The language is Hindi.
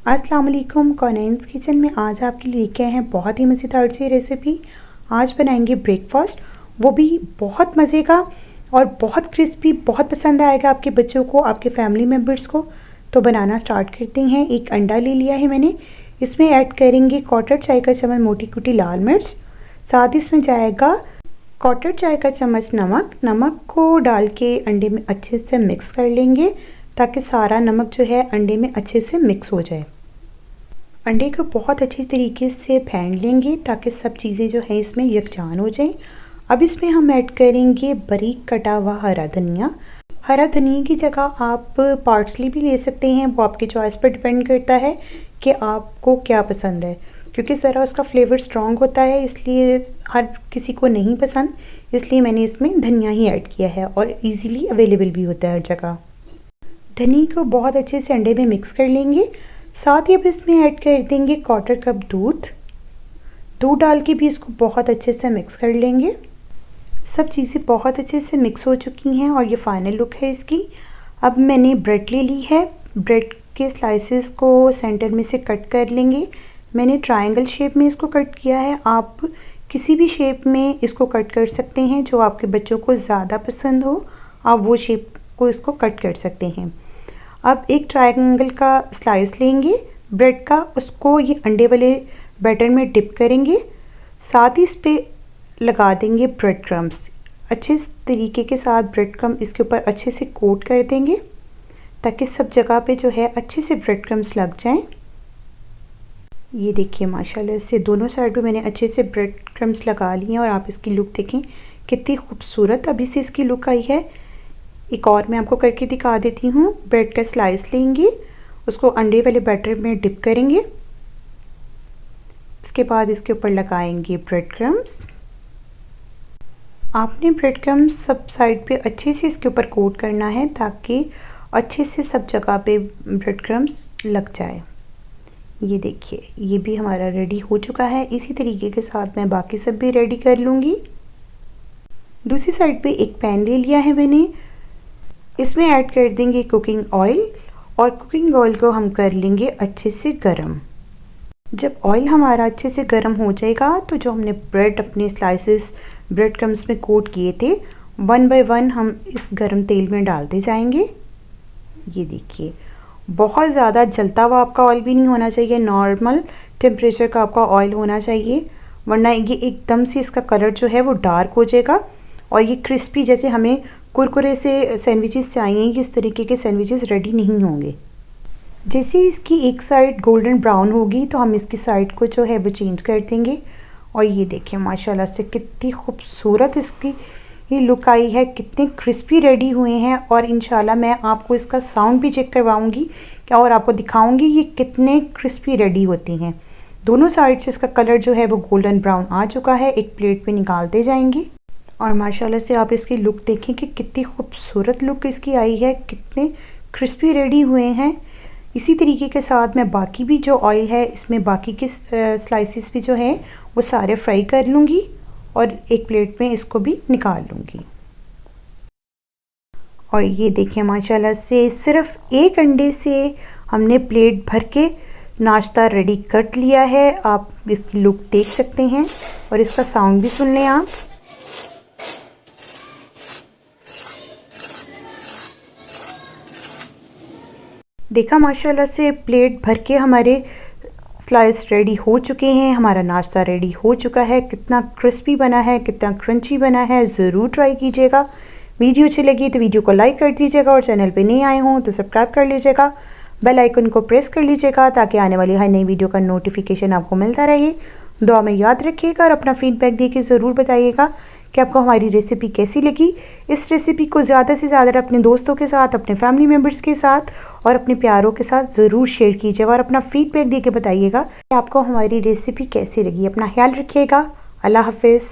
अस्सलाम वालेकुम। कॉनेंस किचन में आज आपके लिए लेके आए हैं बहुत ही मज़ेदार सी रेसिपी। आज बनाएंगे ब्रेकफास्ट, वो भी बहुत मज़े का और बहुत क्रिस्पी। बहुत पसंद आएगा आपके बच्चों को, आपके फैमिली मेम्बर्स को। तो बनाना स्टार्ट करते हैं। एक अंडा ले लिया है मैंने। इसमें ऐड करेंगे 1/4 चाय का चम्मच मोटी कुटी लाल मिर्च। साथ ही इसमें जाएगा 1/4 चाय का चम्मच नमक। नमक को डाल के अंडे में अच्छे से मिक्स कर लेंगे ताकि सारा नमक जो है अंडे में अच्छे से मिक्स हो जाए। अंडे को बहुत अच्छी तरीके से फेंट लेंगे ताकि सब चीज़ें जो हैं इसमें यकजान हो जाएं। अब इसमें हम ऐड करेंगे बारीक कटा हुआ हरा धनिया। हरा धनिया की जगह आप पार्सली भी ले सकते हैं, वो आपकी चॉइस पर डिपेंड करता है कि आपको क्या पसंद है, क्योंकि ज़रा उसका फ्लेवर स्ट्रॉन्ग होता है, इसलिए हर किसी को नहीं पसंद, इसलिए मैंने इसमें धनिया ही ऐड किया है और ईज़िली अवेलेबल भी होता है हर जगह। धनिया को बहुत अच्छे से अंडे में मिक्स कर लेंगे। साथ ही अब इसमें ऐड कर देंगे 1/4 कप दूध। दूध डाल के भी इसको बहुत अच्छे से मिक्स कर लेंगे। सब चीज़ें बहुत अच्छे से मिक्स हो चुकी हैं और ये फाइनल लुक है इसकी। अब मैंने ब्रेड ले ली है। ब्रेड के स्लाइसेस को सेंटर में से कट कर लेंगे। मैंने ट्रायंगल शेप में इसको कट किया है। आप किसी भी शेप में इसको कट कर सकते हैं, जो आपके बच्चों को ज़्यादा पसंद हो आप वो शेप को इसको कट कर सकते हैं। अब एक ट्रायंगल का स्लाइस लेंगे ब्रेड का, उसको ये अंडे वाले बैटर में डिप करेंगे। साथ ही इस पर लगा देंगे ब्रेड क्रम्स। अच्छे तरीके के साथ ब्रेड क्रम्स इसके ऊपर अच्छे से कोट कर देंगे ताकि सब जगह पे जो है अच्छे से ब्रेड क्रम्स लग जाएं। ये देखिए माशाल्लाह से दोनों साइड पे मैंने अच्छे से ब्रेड क्रम्स लगा लिए हैं और आप इसकी लुक देखें कितनी खूबसूरत अभी से इसकी लुक आई है। एक और मैं आपको करके दिखा देती हूँ। ब्रेड का स्लाइस लेंगे, उसको अंडे वाले बैटर में डिप करेंगे। उसके बाद इसके ऊपर लगाएंगे ब्रेड क्रम्स। आपने ब्रेड क्रम्स सब साइड पे अच्छे से इसके ऊपर कोट करना है ताकि अच्छे से सब जगह पे ब्रेड क्रम्स लग जाए। ये देखिए ये भी हमारा रेडी हो चुका है। इसी तरीके के साथ मैं बाकी सब भी रेडी कर लूँगी। दूसरी साइड पे एक पैन ले लिया है मैंने। इसमें ऐड कर देंगे कुकिंग ऑयल और कुकिंग ऑयल को हम कर लेंगे अच्छे से गरम। जब ऑयल हमारा अच्छे से गरम हो जाएगा तो जो हमने ब्रेड अपने स्लाइसेस ब्रेड क्रम्स में कोट किए थे 1 बाय 1 हम इस गरम तेल में डालते जाएंगे। ये देखिए बहुत ज़्यादा जलता हुआ आपका ऑयल भी नहीं होना चाहिए, नॉर्मल टेम्परेचर का आपका ऑयल होना चाहिए, वरना ये एकदम से इसका कलर जो है वो डार्क हो जाएगा और ये क्रिस्पी जैसे हमें कुरकुरे से सैंडविचेस चाहिए इस तरीके के सैंडविचेस रेडी नहीं होंगे। जैसे इसकी एक साइड गोल्डन ब्राउन होगी तो हम इसकी साइड को जो है वो चेंज कर देंगे। और ये देखिए माशाल्लाह से कितनी खूबसूरत इसकी ये लुक आई है, कितने क्रिस्पी रेडी हुए हैं। और इंशाल्लाह मैं आपको इसका साउंड भी चेक करवाऊँगी और आपको दिखाऊँगी ये कितने क्रिस्पी रेडी होती हैं। दोनों साइड से इसका कलर जो है वो गोल्डन ब्राउन आ चुका है। एक प्लेट पे निकालते जाएंगे और माशाल्लाह से आप इसकी लुक देखें कि कितनी खूबसूरत लुक इसकी आई है, कितने क्रिस्पी रेडी हुए हैं। इसी तरीके के साथ मैं बाकी भी जो ऑयल है इसमें बाकी के स्लाइसेस भी जो हैं वो सारे फ्राई कर लूँगी और एक प्लेट में इसको भी निकाल लूँगी। और ये देखें माशाल्लाह से सिर्फ एक अंडे से हमने प्लेट भर के नाश्ता रेडी कर लिया है। आप इसकी लुक देख सकते हैं और इसका साउंड भी सुन लें आप। देखा माशाल्लाह से प्लेट भर के हमारे स्लाइस रेडी हो चुके हैं। हमारा नाश्ता रेडी हो चुका है। कितना क्रिस्पी बना है, कितना क्रंची बना है, ज़रूर ट्राई कीजिएगा। वीडियो अच्छी लगी तो वीडियो को लाइक कर दीजिएगा और चैनल पे नहीं आए हों तो सब्सक्राइब कर लीजिएगा। बेल आइकन को प्रेस कर लीजिएगा ताकि आने वाली हर नई वीडियो का नोटिफिकेशन आपको मिलता रहे। दुआ में याद रखिएगा और अपना फीडबैक दे के ज़रूर बताइएगा कि आपको हमारी रेसिपी कैसी लगी। इस रेसिपी को ज़्यादा से ज़्यादा अपने दोस्तों के साथ, अपने फैमिली मेम्बर्स के साथ और अपने प्यारों के साथ ज़रूर शेयर कीजिएगा और अपना फीडबैक दे के बताइएगा कि आपको हमारी रेसिपी कैसी लगी। अपना ख्याल रखिएगा। अल्लाह हाफिज़।